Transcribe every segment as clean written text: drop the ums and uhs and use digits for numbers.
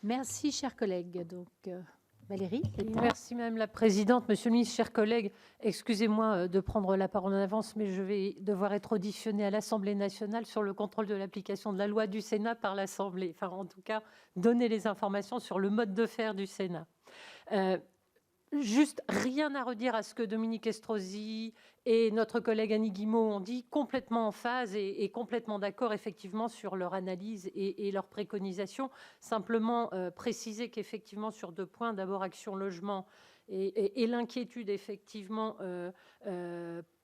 Merci, chers collègues. Donc, Valérie. Merci Madame la Présidente. Monsieur le Ministre, chers collègues, excusez-moi de prendre la parole en avance, mais je vais devoir être auditionnée à l'Assemblée nationale sur le contrôle de l'application de la loi du Sénat par l'Assemblée. Enfin, en tout cas, donner les informations sur le mode de faire du Sénat. Juste rien à redire à ce que Dominique Estrosi et notre collègue Annie Guillemot ont dit, complètement en phase et complètement d'accord effectivement sur leur analyse et leurs préconisations. Simplement préciser qu'effectivement sur 2 points, d'abord Action Logement et l'inquiétude effectivement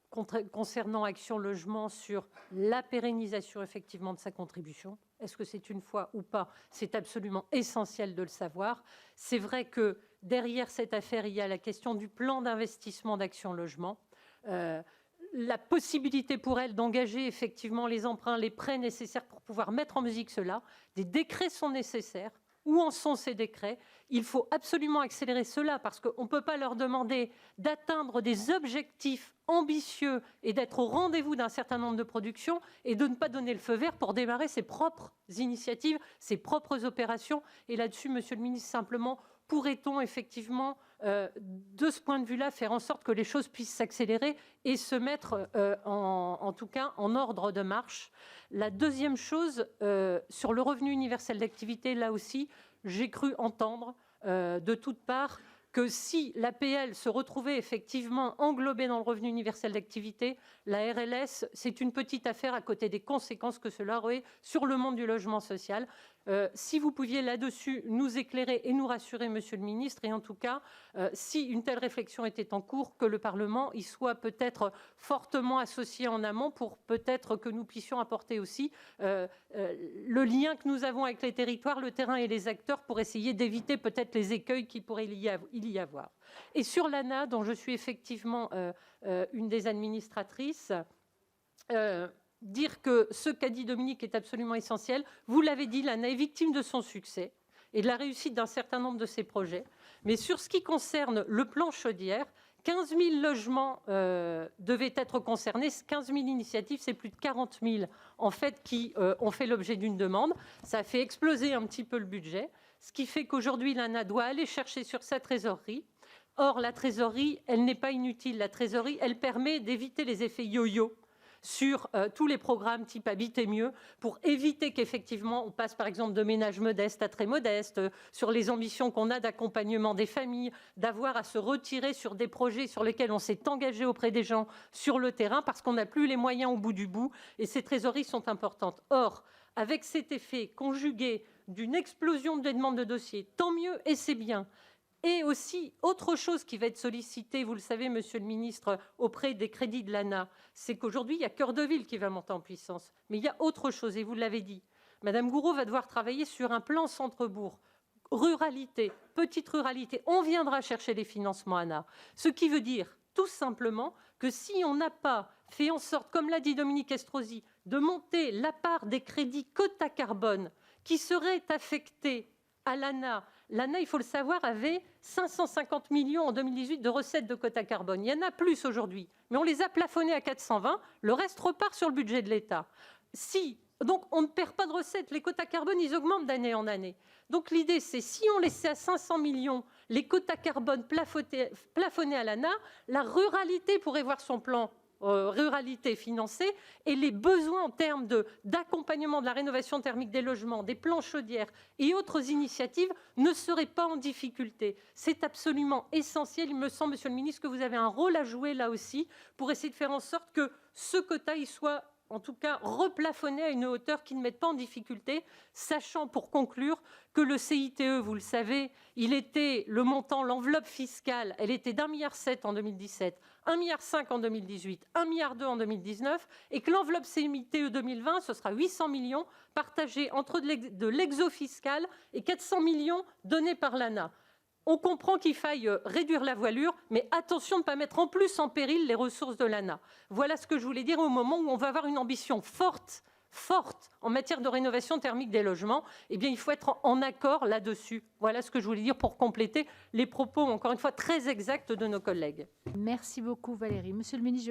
concernant Action Logement sur la pérennisation effectivement de sa contribution. Est-ce que c'est une fois ou pas? C'est absolument essentiel de le savoir. C'est vrai que derrière cette affaire, il y a la question du plan d'investissement d'Action Logement, la possibilité pour elle d'engager effectivement les emprunts, les prêts nécessaires pour pouvoir mettre en musique cela. Des décrets sont nécessaires. Où en sont ces décrets? Il faut absolument accélérer cela parce qu'on ne peut pas leur demander d'atteindre des objectifs ambitieux et d'être au rendez-vous d'un certain nombre de productions et de ne pas donner le feu vert pour démarrer ses propres initiatives, ses propres opérations. Et là-dessus, Monsieur le Ministre, simplement, pourrait-on effectivement, de ce point de vue-là, faire en sorte que les choses puissent s'accélérer et se mettre, en tout cas, en ordre de marche? La deuxième chose, sur le revenu universel d'activité, là aussi, j'ai cru entendre de toutes parts que si l'APL se retrouvait effectivement englobée dans le revenu universel d'activité, la RLS, c'est une petite affaire à côté des conséquences que cela aurait sur le monde du logement social. Si vous pouviez là-dessus nous éclairer et nous rassurer, Monsieur le Ministre, et en tout cas, si une telle réflexion était en cours, que le Parlement y soit peut-être fortement associé en amont pour peut-être que nous puissions apporter aussi le lien que nous avons avec les territoires, le terrain et les acteurs pour essayer d'éviter peut-être les écueils qui pourraient y avoir. Et sur l'ANA, dont je suis effectivement une des administratrices, dire que ce qu'a dit Dominique est absolument essentiel. Vous l'avez dit, l'ANA est victime de son succès et de la réussite d'un certain nombre de ses projets. Mais sur ce qui concerne le plan Chaudière, 15 000 logements devaient être concernés. 15 000 initiatives, c'est plus de 40 000 en fait qui ont fait l'objet d'une demande. Ça a fait exploser un petit peu le budget, ce qui fait qu'aujourd'hui, l'ANA doit aller chercher sur sa trésorerie. Or, la trésorerie, elle n'est pas inutile. La trésorerie, elle permet d'éviter les effets yo-yo sur tous les programmes type Habiter mieux, pour éviter qu'effectivement on passe par exemple de ménages modestes à très modestes, sur les ambitions qu'on a d'accompagnement des familles, d'avoir à se retirer sur des projets sur lesquels on s'est engagé auprès des gens sur le terrain parce qu'on n'a plus les moyens au bout du bout, et ces trésoreries sont importantes. Or, avec cet effet conjugué d'une explosion des demandes de dossiers, tant mieux et c'est bien. Et aussi, autre chose qui va être sollicitée, vous le savez, Monsieur le Ministre, auprès des crédits de l'ANA, c'est qu'aujourd'hui, il y a Cœur de Ville qui va monter en puissance. Mais il y a autre chose, et vous l'avez dit. Madame Gouraud va devoir travailler sur un plan centre-bourg. Ruralité, petite ruralité. On viendra chercher les financements ANA. Ce qui veut dire, tout simplement, que si on n'a pas fait en sorte, comme l'a dit Dominique Estrosi, de monter la part des crédits quota carbone qui seraient affectés à l'ANA. L'ANA, il faut le savoir, avait 550 millions en 2018 de recettes de quota carbone. Il y en a plus aujourd'hui, mais on les a plafonnés à 420. Le reste repart sur le budget de l'État. Donc, on ne perd pas de recettes. Les quotas carbone, ils augmentent d'année en année. Donc, l'idée, c'est si on laissait à 500 millions les quotas carbone plafonnés à l'ANA, la ruralité pourrait voir son plan ruralité financée et les besoins en termes d'accompagnement de la rénovation thermique des logements, des plans chaudières et autres initiatives ne seraient pas en difficulté. C'est absolument essentiel. Il me semble, Monsieur le Ministre, que vous avez un rôle à jouer là aussi pour essayer de faire en sorte que ce quota y soit en tout cas replafonné à une hauteur qui ne mette pas en difficulté, sachant pour conclure que le CITE, vous le savez, il était le montant, l'enveloppe fiscale, elle était d'1,7 milliard en 2017, 1,5 milliard en 2018, 1,2 milliard en 2019, et que l'enveloppe CITE 2020, ce sera 800 millions partagés entre de l'exo-fiscal et 400 millions donnés par l'ANA. On comprend qu'il faille réduire la voilure, mais attention de ne pas mettre en plus en péril les ressources de l'ANA. Voilà ce que je voulais dire au moment où on va avoir une ambition forte en matière de rénovation thermique des logements. Eh bien, il faut être en accord là-dessus. Voilà ce que je voulais dire pour compléter les propos, encore une fois, très exacts de nos collègues. Merci beaucoup, Valérie. Monsieur le ministre,